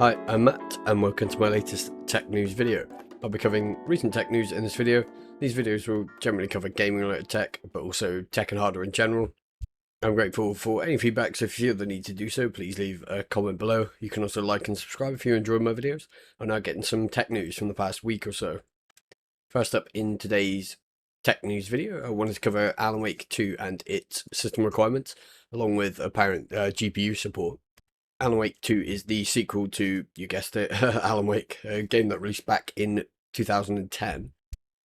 Hi, I'm Matt and welcome to my latest tech news video. I'll be covering recent tech news in this video. These videos will generally cover gaming related tech, but also tech and hardware in general. I'm grateful for any feedback, so if you feel the need to do so, please leave a comment below. You can also like and subscribe if you enjoy my videos. I'm now getting some tech news from the past week or so. First up in today's tech news video, I wanted to cover Alan Wake 2 and its system requirements, along with apparent GPU support. Alan Wake 2 is the sequel to, you guessed it, Alan Wake, a game that released back in 2010.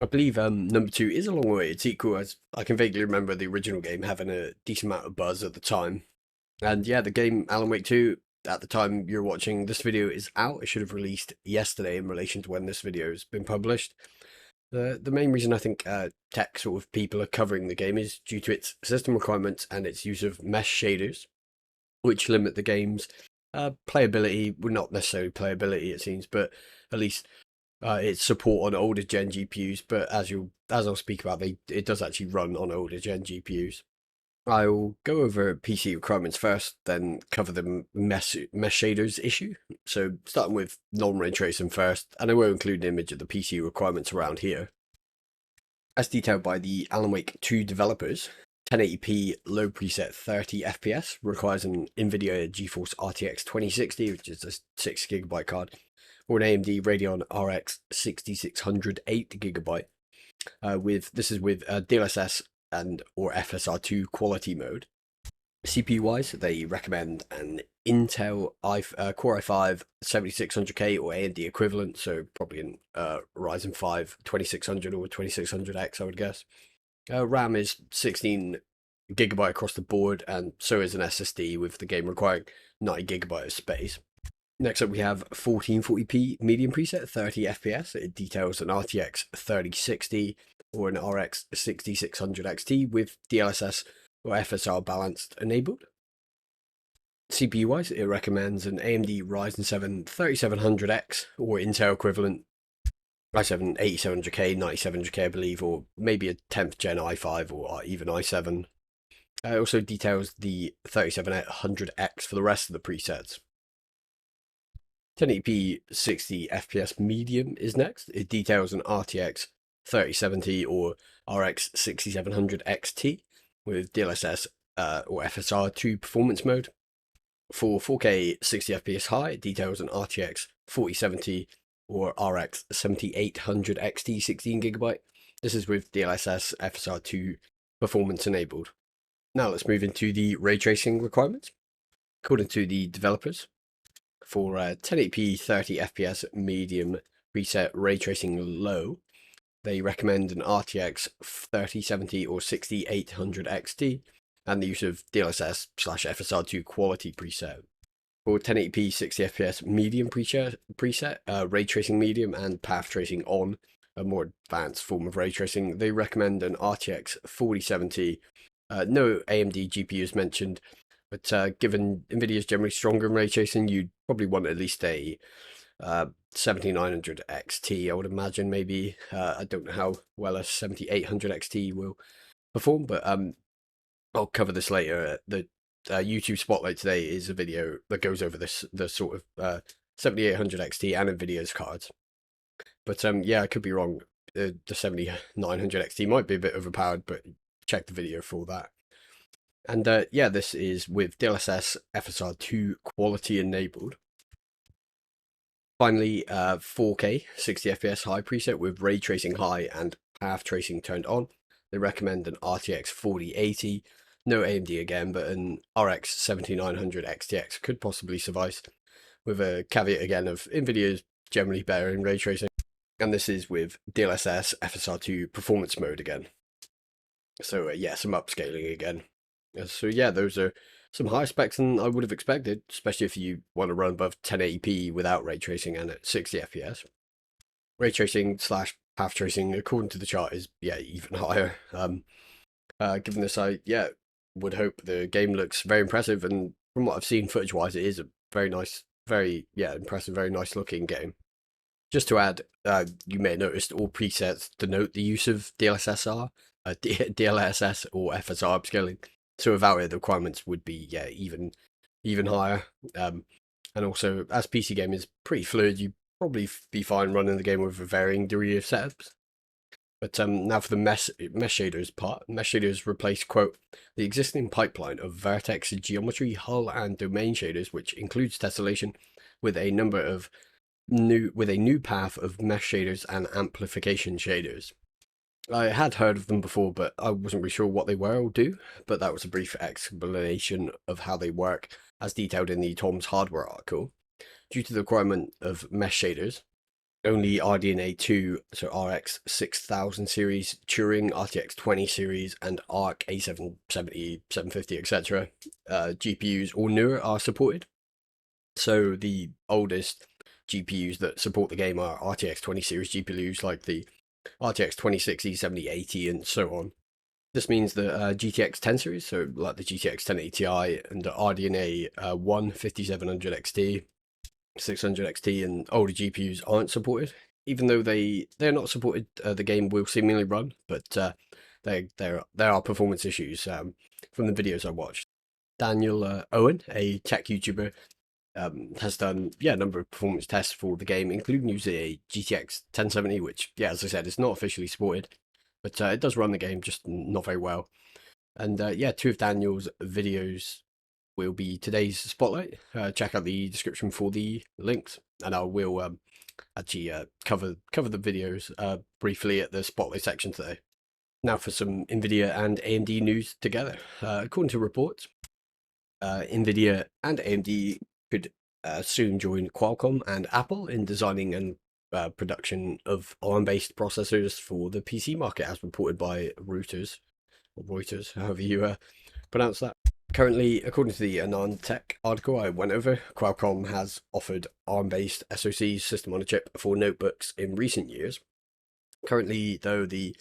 I believe number 2 is a long-awaited sequel, as I can vaguely remember the original game having a decent amount of buzz at the time. And yeah, the game Alan Wake 2, at the time you're watching this video, is out. It should have released yesterday in relation to when this video has been published. The main reason I think tech sort of people are covering the game is due to its system requirements and its use of mesh shaders, which limit the game's playability. Well, not necessarily playability, it seems, but at least its support on older gen GPUs. But as I'll speak about, it does actually run on older gen GPUs. I'll go over PC requirements first, then cover the mesh shaders issue. So starting with non-ray tracing first, and I will include an image of the PC requirements around here. As detailed by the Alan Wake 2 developers, 1080p low preset 30 FPS requires an Nvidia GeForce RTX 2060, which is a 6GB card, or an AMD Radeon RX 6600 8GB. This is with DLSS and or FSR2 quality mode. CPU wise, they recommend an Intel Core i5 7600K or AMD equivalent, so probably an Ryzen 5 2600 or 2600X, I would guess. RAM is 16GB across the board, and so is an SSD, with the game requiring 90GB of space. Next up, we have 1440p medium preset 30 FPS. It details an RTX 3060 or an RX 6600 XT with DLSS or FSR balanced enabled. CPU wise, it recommends an AMD Ryzen 7 3700X or Intel equivalent i7 8700K, 9700K, I believe, or maybe a 10th gen i5 or even i7. It also details the 3700X for the rest of the presets. 1080p 60 FPS medium is next. It details an RTX 3070 or RX 6700 XT with DLSS or FSR2 performance mode. For 4K 60 FPS high, it details an RTX 4070 or RX 7800 XT 16GB. This is with DLSS FSR2 performance enabled. Now let's move into the ray tracing requirements. According to the developers, for 1080p 30 FPS medium preset ray tracing low, they recommend an RTX 3070 or 6800 XT and the use of DLSS/FSR2 quality preset. For 1080p 60 FPS medium preset, ray tracing medium and path tracing on, a more advanced form of ray tracing, they recommend an RTX 4070. No AMD GPUs mentioned, but given Nvidia is generally stronger in ray tracing, you'd probably want at least a 7900 XT, I would imagine. Maybe I don't know how well a 7800 XT will perform, but I'll cover this later. The YouTube spotlight today is a video that goes over the sort of 7800 XT and Nvidia's cards. But yeah, I could be wrong. The 7900 XT might be a bit overpowered, but check the video for that. And yeah, this is with DLSS FSR2 quality enabled. Finally, 4K 60 FPS high preset with ray tracing high and path tracing turned on. They recommend an RTX 4080, no AMD again, but an RX 7900 XTX could possibly suffice, with a caveat again of Nvidia is generally better in ray tracing. And this is with DLSS FSR2 performance mode again. So yeah, some upscaling again. So yeah, those are some higher specs than I would have expected, especially if you want to run above 1080p without ray tracing and at 60 FPS. Ray tracing / path tracing, according to the chart, is even higher. Given this, I would hope the game looks very impressive, and from what I've seen footage wise, it is a very nice, very impressive, very nice looking game. Just to add, you may have noticed all presets denote the use of DLSS or FSR upscaling. So without it, the requirements would be even higher. And also, as PC game is pretty fluid, you probably be fine running the game with a varying degree of setups. But now for the mesh shaders part. Mesh shaders replace, quote, the existing pipeline of vertex geometry, hull, and domain shaders, which includes tessellation, with a new path of mesh shaders and amplification shaders. I had heard of them before, but I wasn't really sure what they were or do, but that was a brief explanation of how they work, as detailed in the Tom's Hardware article. Due to the requirement of mesh shaders, only RDNA 2, so RX 6000 series, Turing RTX 20 series, and ARC A770, 750, etc. GPUs or newer are supported. So the oldest GPUs that support the game are RTX 20 series GPUs like the RTX 2060, 70, 80, and so on. This means that GTX 10 series, so like the GTX 1080 Ti and the RDNA 1 5700 XT, 600 XT, and older GPUs aren't supported. Even though they're not supported, the game will seemingly run, but there are performance issues from the videos I watched. Daniel Owen, a tech YouTuber, has done a number of performance tests for the game, including using a GTX 1070, which as I said, is not officially supported, but it does run the game, just not very well. And two of Daniel's videos will be today's spotlight. Check out the description for the links, and I will actually cover the videos briefly at the spotlight section today. Now for some Nvidia and AMD news together. According to reports, Nvidia and AMD could soon join Qualcomm and Apple in designing and production of ARM-based processors for the PC market, as reported by Reuters, or Reuters, however you pronounce that. Currently, according to the Anand Tech article I went over, Qualcomm has offered ARM-based SoCs, system on a chip, for notebooks in recent years. Currently, though, the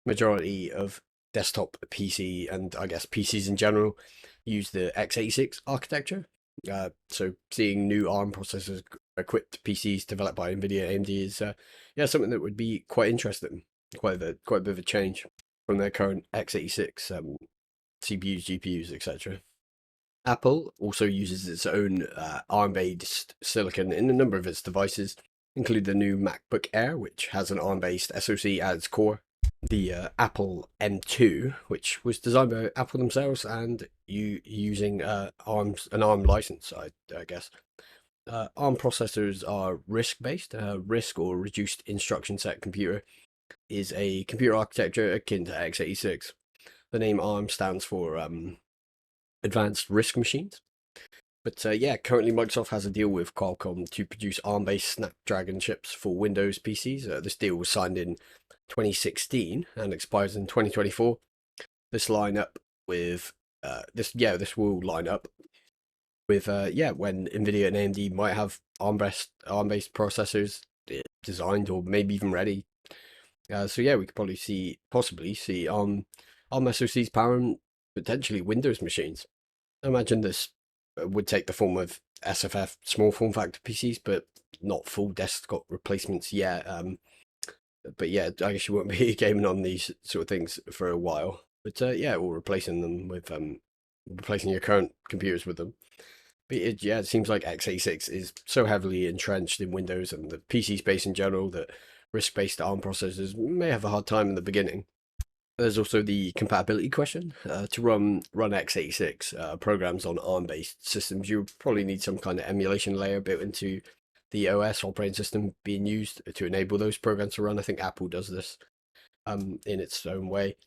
majority of desktop PC and I guess PCs in general use the x86 architecture. So seeing new ARM processors equipped PCs developed by Nvidia and AMD is something that would be quite interesting. Quite a bit of a change from their current x86 CPUs, GPUs, etc. Apple also uses its own ARM-based silicon in a number of its devices, including the new MacBook Air, which has an ARM-based SoC at its core, the Apple M2, which was designed by Apple themselves and using an ARM license, I guess. ARM processors are RISC-based. RISC, or Reduced Instruction Set Computer, is a computer architecture akin to x86. The name ARM stands for Advanced RISC Machines. But currently Microsoft has a deal with Qualcomm to produce ARM-based Snapdragon chips for Windows PCs. This deal was signed in 2016 and expires in 2024. This lineup with this will line up with when Nvidia and AMD might have ARM-based processors designed or maybe even ready. We could possibly see ARM SoCs powering potentially Windows machines. I imagine this would take the form of SFF small form factor PCs, but not full desktop replacements yet. But I guess you won't be gaming on these sort of things for a while. But or replacing them with replacing your current computers with them. But it seems like x86 is so heavily entrenched in Windows and the PC space in general that RISC-based ARM processors may have a hard time in the beginning. There's also the compatibility question. To run x86 programs on ARM-based systems, you probably need some kind of emulation layer built into the OS operating system being used to enable those programs to run. I think Apple does this in its own way.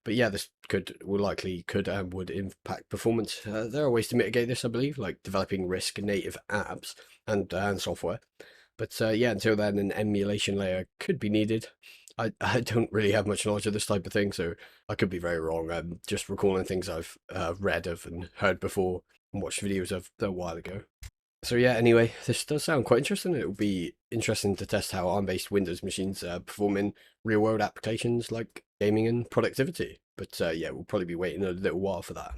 But this would impact performance. There are ways to mitigate this, I believe, like developing RISC native apps and software. But until then, an emulation layer could be needed. I don't really have much knowledge of this type of thing, so I could be very wrong. I'm just recalling things I've read of and heard before and watched videos of a while ago. So anyway, this does sound quite interesting. It will be interesting to test how ARM-based Windows machines perform in real-world applications like gaming and productivity. But we'll probably be waiting a little while for that.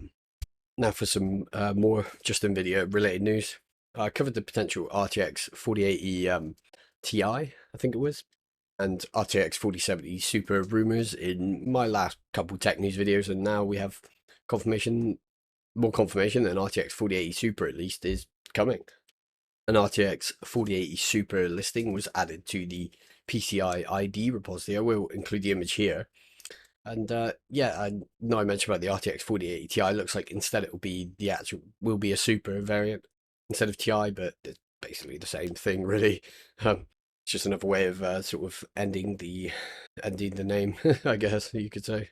Now for some more just NVIDIA related news. I covered the potential RTX 4080 Ti, I think it was, and RTX 4070 Super rumors in my last couple tech news videos, and now we have more confirmation that RTX 4080 Super at least is coming. An RTX 4080 Super listing was added to the PCI ID repository. I will include the image here. And yeah, I know I mentioned about the RTX 4080 Ti. Looks like instead it will be a Super variant instead of Ti, but it's basically the same thing, really. It's just another way of sort of ending the name, I guess you could say.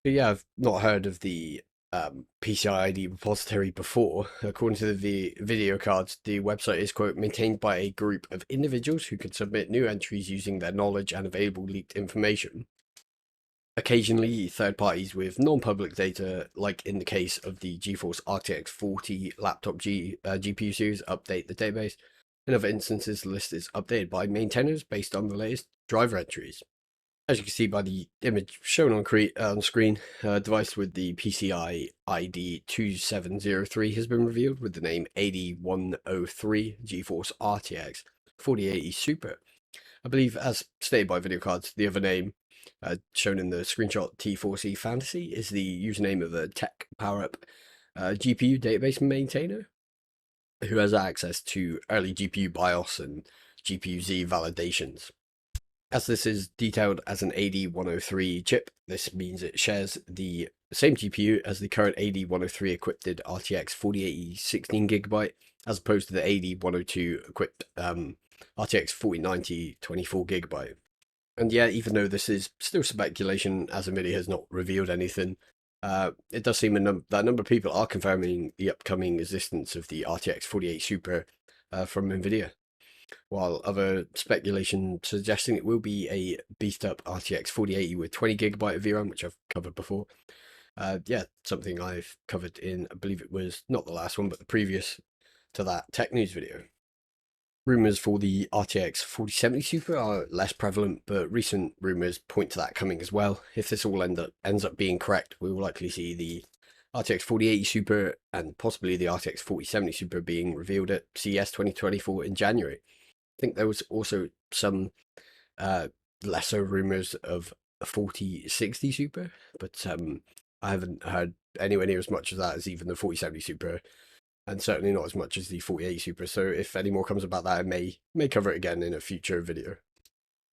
But yeah, I've not heard of the PCI ID repository before. According to the video cards, the website is, quote, maintained by a group of individuals who can submit new entries using their knowledge and available leaked information. Occasionally, third parties with non-public data, like in the case of the GeForce RTX 40 laptop GPU series, update the database. In other instances, the list is updated by maintainers based on the latest driver entries. As you can see by the image shown on screen, a device with the PCI ID 2703 has been revealed with the name 8103 GeForce RTX 4080 Super. I believe, as stated by video cards, the other name shown in the screenshot, T4C Fantasy, is the username of a Tech PowerUp GPU database maintainer who has access to early GPU BIOS and GPU-Z validations. As this is detailed as an AD103 chip, this means it shares the same GPU as the current AD103 equipped RTX 4080 16GB, as opposed to the AD102 equipped RTX 4090 24GB. And yeah, even though this is still speculation, as Nvidia has not revealed anything, it does seem that a number of people are confirming the upcoming existence of the RTX 4080 Super from Nvidia, while other speculation suggesting it will be a beefed up RTX 4080 with 20GB of VRAM, which I've covered before. Yeah, something I've covered in, I believe it was not the last one, but the previous to that tech news video. Rumors for the RTX 4070 Super are less prevalent, but recent rumors point to that coming as well. If this all ends up being correct, we will likely see the RTX 4080 Super and possibly the RTX 4070 Super being revealed at CES 2024 in January. I think there was also some lesser rumors of a 4060 Super, but I haven't heard anywhere near as much of that as even the 4070 Super, and certainly not as much as the 4080 Super. So if any more comes about that, I may cover it again in a future video.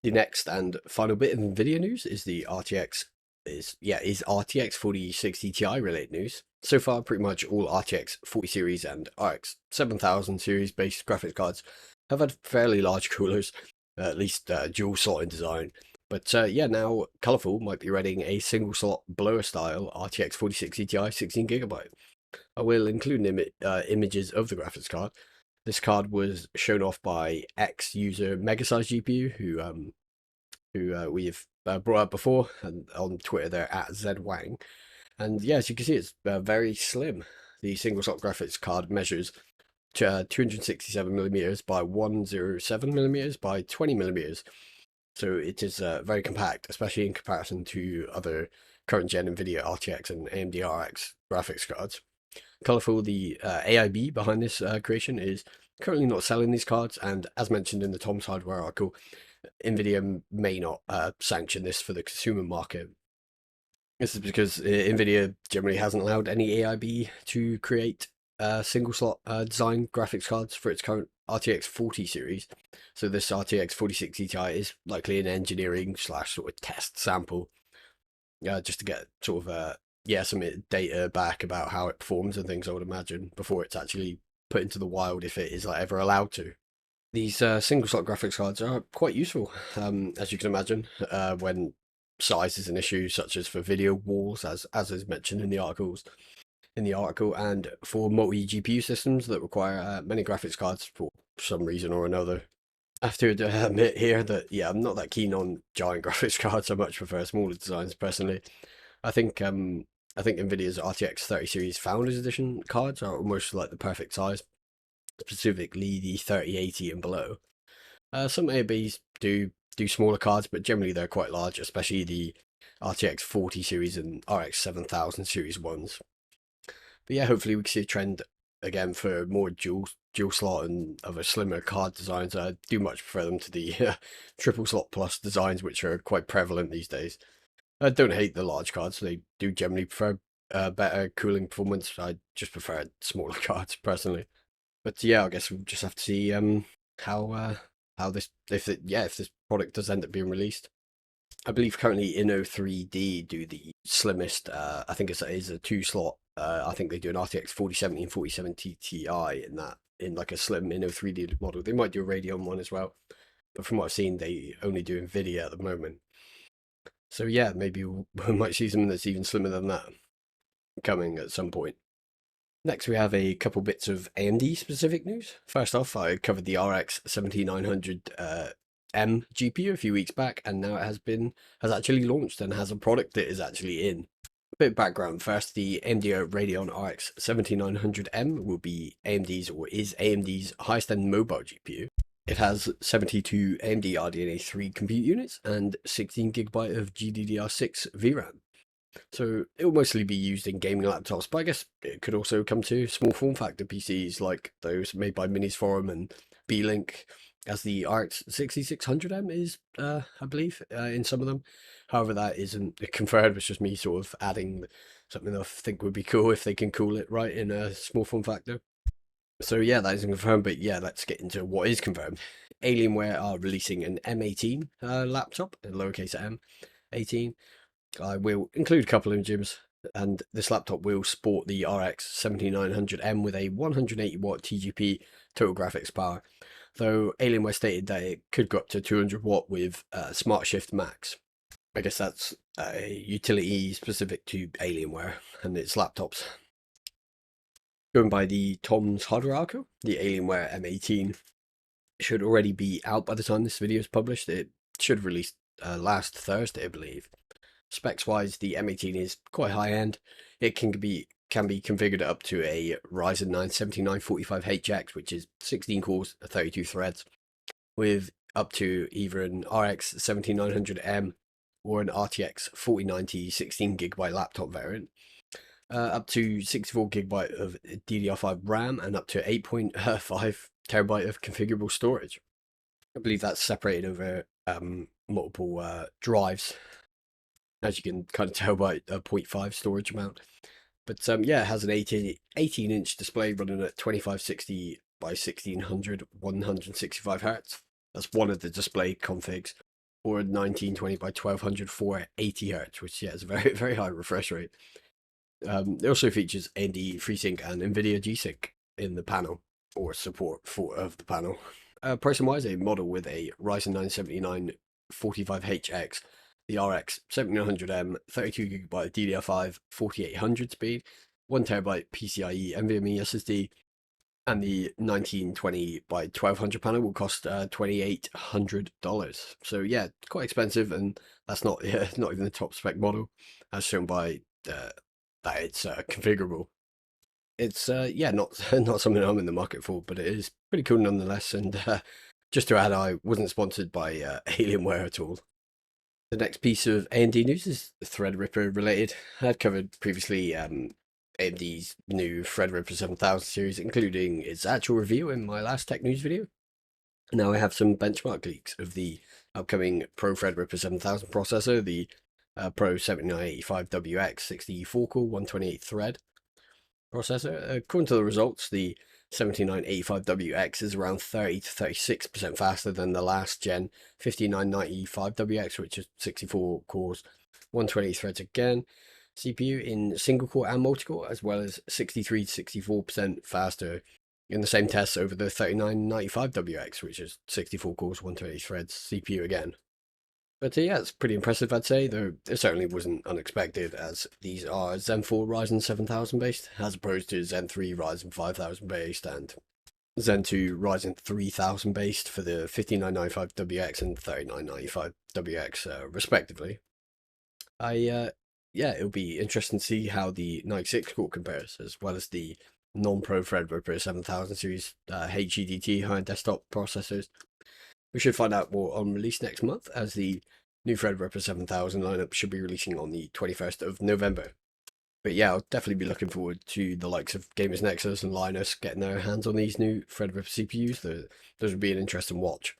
The next and final bit of Nvidia news is the RTX RTX 4060 Ti related news. So far, pretty much all RTX 40 series and RX 7000 series based graphics cards have had fairly large coolers, at least dual slot in design. But yeah, now Colorful might be readying a single slot blower style RTX 4060 Ti 16GB. I will include images of the graphics card. This card was shown off by ex-user Megasize GPU, who we've brought up before, and on Twitter they're at ZWang. And yeah, as you can see, it's very slim. The single slot graphics card measures 267 millimeters by 107 millimeters by 20 millimeters. So it is very compact, especially in comparison to other current gen Nvidia RTX and AMD RX graphics cards. Colorful, the AIB behind this creation, is currently not selling these cards, and as mentioned in the Tom's Hardware article, Nvidia may not sanction this for the consumer market. This is because Nvidia generally hasn't allowed any AIB to create single slot design graphics cards for its current RTX 40 series. So this RTX 4060 Ti is likely an engineering / sort of test sample, just to get sort of some data back about how it performs and things, I would imagine, before it's actually put into the wild, if it is ever allowed to. These single slot graphics cards are quite useful, as you can imagine, when size is an issue, such as for video walls, as is mentioned in the article, and for multi GPU systems that require many graphics cards for some reason or another. I have to admit here that I'm not that keen on giant graphics cards. I much prefer smaller designs personally. I think Nvidia's RTX 30 series Founders Edition cards are almost like the perfect size, specifically the 3080 and below. Some ABs do smaller cards, but generally they're quite large, especially the RTX 40 series and RX 7000 series ones. But yeah, hopefully we can see a trend again for more dual slot and other slimmer card designs. I do much prefer them to the triple slot plus designs, which are quite prevalent these days. I don't hate the large cards; they do generally prefer better cooling performance. I just prefer smaller cards personally. But yeah, I guess we'll just have to see how this if this product does end up being released. I believe currently Inno3D do the slimmest. I think it's a 2 slot. I think they do an RTX 4070 and 4070 Ti in like a slim Inno3D model. They might do a Radeon one as well, but from what I've seen, they only do Nvidia at the moment. So yeah, maybe we might see something that's even slimmer than that coming at some point. Next, we have a couple bits of AMD specific news. First off, I covered the RX 7900 M GPU a few weeks back, and now it has actually launched and has a product that is actually in. A bit of background first: the AMD Radeon RX 7900M will be AMD's or is AMD's highest end mobile GPU. It has 72 AMD RDNA 3 compute units and 16GB of GDDR6 VRAM. So it will mostly be used in gaming laptops, but I guess it could also come to small form factor PCs like those made by Minis Forum and B-Link, as the RX 6600M is, I believe, in some of them. However, that isn't confirmed. It's just me sort of adding something I think would be cool if they can call it right in a small form factor. So yeah, that isn't confirmed, but yeah, let's get into what is confirmed. Alienware are releasing an M18 laptop, a lowercase M18. I will include a couple of images, and this laptop will sport the RX 7900M with a 180 watt TGP total graphics power, though Alienware stated that it could go up to 200 watt with Smart Shift Max. I guess that's a utility specific to Alienware and its laptops. Going by the Tom's hardware article, the Alienware M18 should already be out by the time this video is published. It should release last Thursday, I believe. Specs wise, the M18 is quite high end. It can be configured up to a Ryzen 9 7945HX, which is 16 cores, 32 threads, with up to either an RX 7900M or an RTX 4090 16GB laptop variant. Up to 64GB of DDR5 RAM and up to 8.5TB of configurable storage. I believe that's separated over multiple drives, as you can kind of tell by a 0.5 storage amount. But yeah, it has an 18-inch display running at 2560 by 1600, 165 Hz. That's one of the display configs. Or a 1920 by 1200 480 Hz, which yeah, is a very, very high refresh rate. It also features AMD FreeSync and Nvidia G-Sync in the panel, or support of the panel. Pricing wise, a model with a Ryzen 9 7945HX, the RX 7900M, 32GB DDR5, 4800 speed, 1TB PCIe NVMe SSD, and the 1920 by 1200 panel will cost $2,800. So yeah, quite expensive, and that's not not even the top spec model, as shown by that it's configurable. It's yeah, not not something I'm in the market for, but it is pretty cool nonetheless. And just to add, I wasn't sponsored by Alienware at all. The next piece of AMD news is Threadripper related. I had covered previously AMD's new Threadripper 7000 series, including its actual review in my last tech news video. Now I have some benchmark leaks of the upcoming Pro Threadripper 7000 processor, the Pro 7985WX 64-core 128 thread processor. According to the results, the 7985WX is around 30 to 36% faster than the last gen 5995WX, which is 64 cores, 120 threads again. CPU in single core and multi-core, as well as 63 to 64% faster in the same tests over the 3995WX, which is 64 cores, 120 threads, CPU again. But yeah, it's pretty impressive, I'd say, though it certainly wasn't unexpected, as these are Zen 4 Ryzen 7000 based, as opposed to Zen 3 Ryzen 5000 based and Zen 2 Ryzen 3000 based for the 5995WX and 3995WX, respectively. Yeah, it'll be interesting to see how the 96 core compares, as well as the non-Pro Threadripper 7000 series HEDT high-end desktop processors. We should find out more on release next month, as the new Threadripper 7000 lineup should be releasing on the 21st of November. But yeah, I'll definitely be looking forward to the likes of Gamers Nexus and Linus getting their hands on these new Threadripper CPUs. Those would be an interesting watch,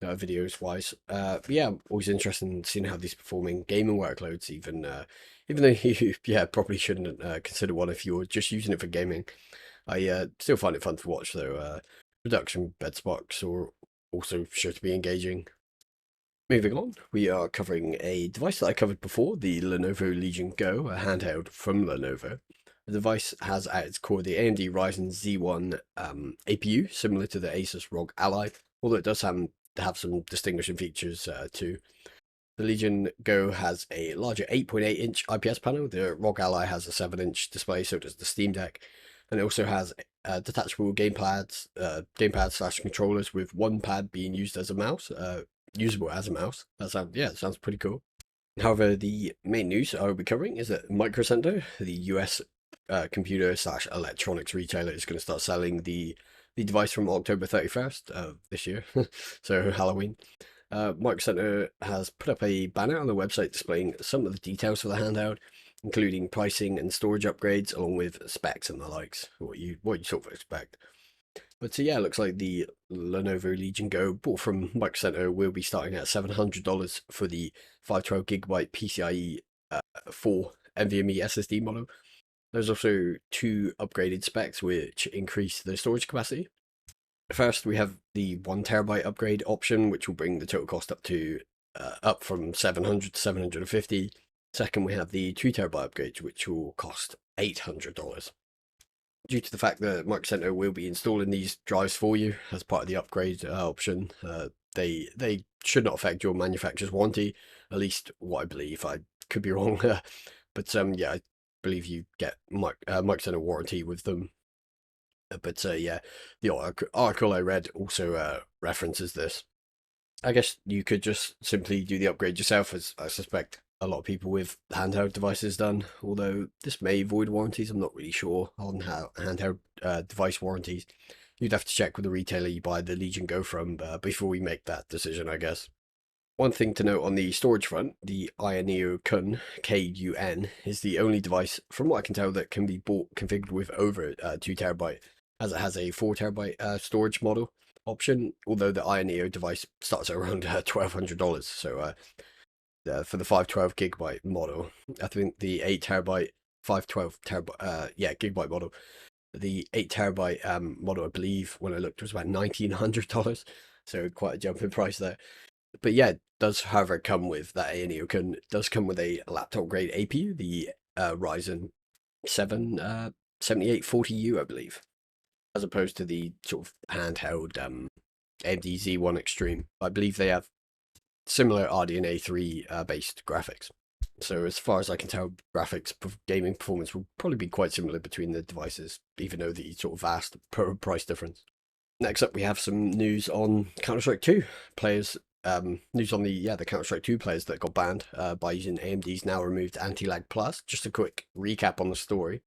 videos wise. But yeah, I'm always interested in seeing how these perform in gaming workloads, even though you probably shouldn't consider one if you're just using it for gaming. I still find it fun to watch though. Production benchmarks are also sure to be engaging. Moving on, we are covering a device that I covered before, the Lenovo Legion Go, a handheld from Lenovo. The device has at its core the AMD Ryzen Z1 APU, similar to the Asus ROG Ally, although it does have some distinguishing features too. The Legion Go has a larger 8.8-inch IPS panel. The ROG Ally has a 7-inch display, so does the Steam Deck. And it also has detachable gamepad slash controllers with one pad being used as a mouse, usable as a mouse. It sounds pretty cool. However, the main news I will be covering is that MicroCenter, the US computer slash electronics retailer, is going to start selling the device from October 31st of this year, so Halloween. MicroCenter has put up a banner on the website displaying some of the details for the handheld, including pricing and storage upgrades, along with specs and the likes, what you sort of expect. But so yeah, it looks like the Lenovo Legion Go bought from MicroCenter will be starting at $700 for the 512GB PCIe 4 NVMe SSD model. There's also two upgraded specs which increase the storage capacity. First, we have the 1TB upgrade option, which will bring the total cost up from 700 to 750. Second, we have the 2TB upgrade, which will cost $800. Due to the fact that MicroCenter will be installing these drives for you as part of the upgrade option, they should not affect your manufacturer's warranty, at least what I believe. I could be wrong, but yeah, I believe you get MicroCenter warranty with them. But yeah, the article I read also references this. I guess you could just simply do the upgrade yourself, as I suspect a lot of people with handheld devices done. Although this may void warranties, I'm not really sure on how handheld device warranties. You'd have to check with the retailer you buy the Legion Go from before we make that decision, I guess. One thing to note on the storage front, the Ironeo Kun, KUN, is the only device, from what I can tell, that can be bought configured with over 2TB, as it has a 4TB storage model option, although the Ironeo device starts at around $1,200. So for the 512GB model, I think the 8TB, 512TB, gigabyte model, the 8TB model, I believe, when I looked, was about $1,900. So quite a jump in price there. But yeah, it does, however, come with that Aeneo does come with a laptop grade APU, the Ryzen 7 7840U, I believe, as opposed to the sort of handheld AMD Z1 Extreme. I believe they have similar RDNA 3 based graphics. So as far as I can tell, gaming performance will probably be quite similar between the devices, even though the sort of vast price difference. Next up, we have some news on Counter-Strike 2 players. News on the Counter-Strike 2 players that got banned by using AMD's now removed Anti-Lag Plus. Just a quick recap on the story.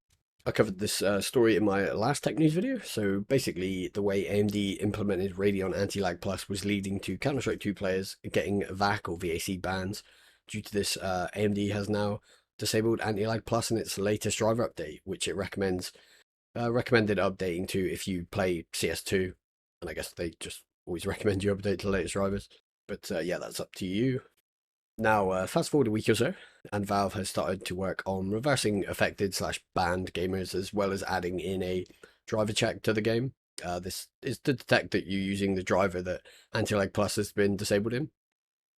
I covered this story in my last tech news video. So basically, the way AMD implemented Radeon Anti-Lag Plus was leading to Counter-Strike 2 players getting VAC or VAC bans. Due to this, AMD has now disabled Anti-Lag Plus in its latest driver update, which it recommended updating to if you play CS2. And I guess they just always recommend you update to the latest drivers. But yeah, that's up to you. Now, fast forward a week or so, and Valve has started to work on reversing affected / banned gamers, as well as adding in a driver check to the game. This is to detect that you're using the driver that Anti-Lag Plus has been disabled in.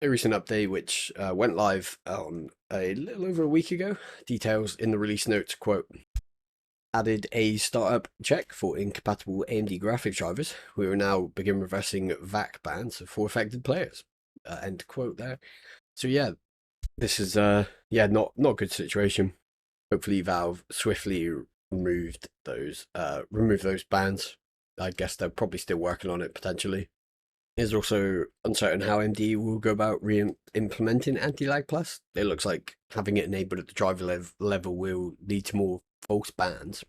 A recent update, which went live a little over a week ago, details in the release notes, quote, added a startup check for incompatible AMD graphics drivers. We will now begin reversing VAC bans for affected players. End quote there. So yeah, this is not a good situation. Hopefully Valve swiftly remove those bans. I guess they're probably still working on it potentially. It's also uncertain how AMD will go about re-implementing Anti-Lag Plus. It looks like having it enabled at the driver level will lead to more false bans.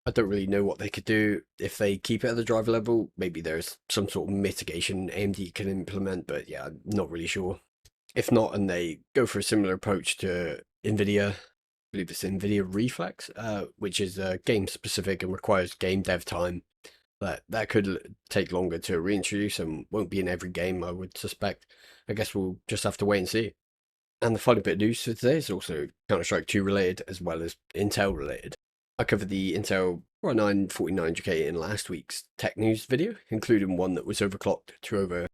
I don't really know what they could do if they keep it at the driver level. Maybe there's some sort of mitigation AMD can implement, but yeah, I'm not really sure. If not, and they go for a similar approach to Nvidia, I believe it's Nvidia Reflex, which is game specific and requires game dev time. That could take longer to reintroduce and won't be in every game, I would suspect. I guess we'll just have to wait and see. And the final bit of news for today is also Counter-Strike 2 related as well as Intel related. I covered the Intel Core i9 4900K in last week's tech news video, including one that was overclocked to over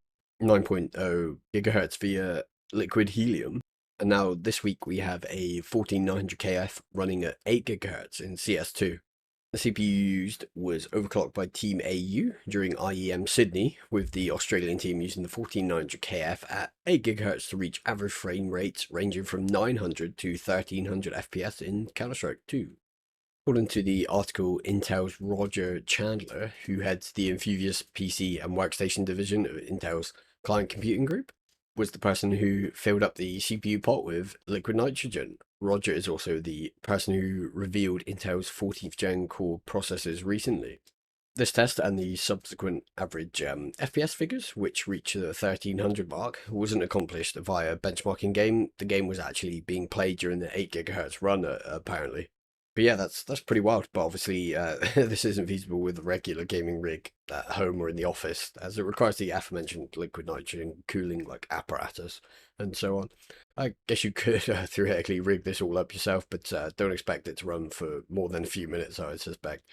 9.0 gigahertz via liquid helium. And now this week we have a 14900KF running at 8 gigahertz in CS2. The CPU used was overclocked by Team AU during IEM Sydney, with the Australian team using the 14900KF at 8 GHz to reach average frame rates ranging from 900 to 1300 FPS in Counter-Strike 2. According to the article, Intel's Roger Chandler, who heads the Infuvius PC and Workstation division of Intel's Client Computing Group, was the person who filled up the CPU pot with liquid nitrogen. Roger is also the person who revealed Intel's 14th gen core processors recently. This test and the subsequent average FPS figures, which reached the 1300 mark, wasn't accomplished via benchmarking game. The game was actually being played during the 8 GHz run, apparently. But yeah, that's pretty wild. But obviously, this isn't feasible with a regular gaming rig at home or in the office, as it requires the aforementioned liquid nitrogen cooling like apparatus and so on. I guess you could theoretically rig this all up yourself, but don't expect it to run for more than a few minutes, I would suspect.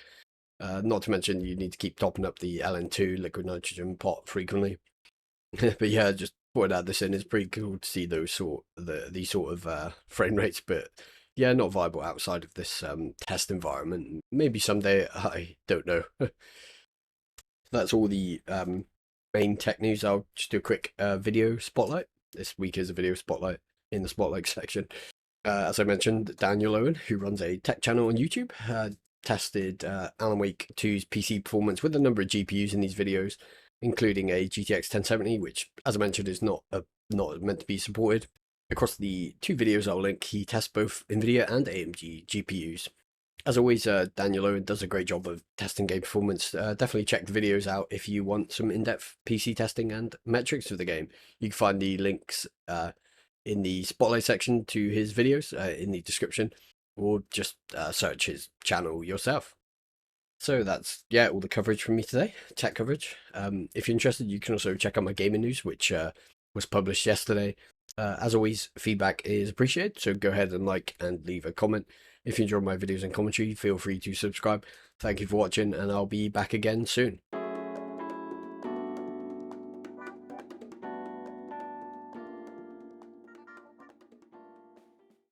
Not to mention you need to keep topping up the LN2 liquid nitrogen pot frequently. But yeah, just thought I'd add this in. It's pretty cool to see these sort of frame rates, but yeah, not viable outside of this test environment. Maybe someday, I don't know. That's all the main tech news. I'll just do a quick video spotlight. This week is a video spotlight in the spotlight section. As I mentioned, Daniel Owen, who runs a tech channel on YouTube, tested Alan Wake 2's PC performance with a number of GPUs in these videos, including a GTX 1070, which, as I mentioned, is not meant to be supported. Across the two videos I'll link, he tests both Nvidia and AMD GPUs. As always, Daniel Owen does a great job of testing game performance. Definitely check the videos out if you want some in-depth PC testing and metrics of the game. You can find the links in the spotlight section to his videos in the description, or just search his channel yourself. So that's, yeah, all the coverage from me today, tech coverage. If you're interested, you can also check out my gaming news, which was published yesterday. As always, feedback is appreciated, so go ahead and like and leave a comment. If you enjoy my videos and commentary, feel free to subscribe. Thank you for watching, and I'll be back again soon.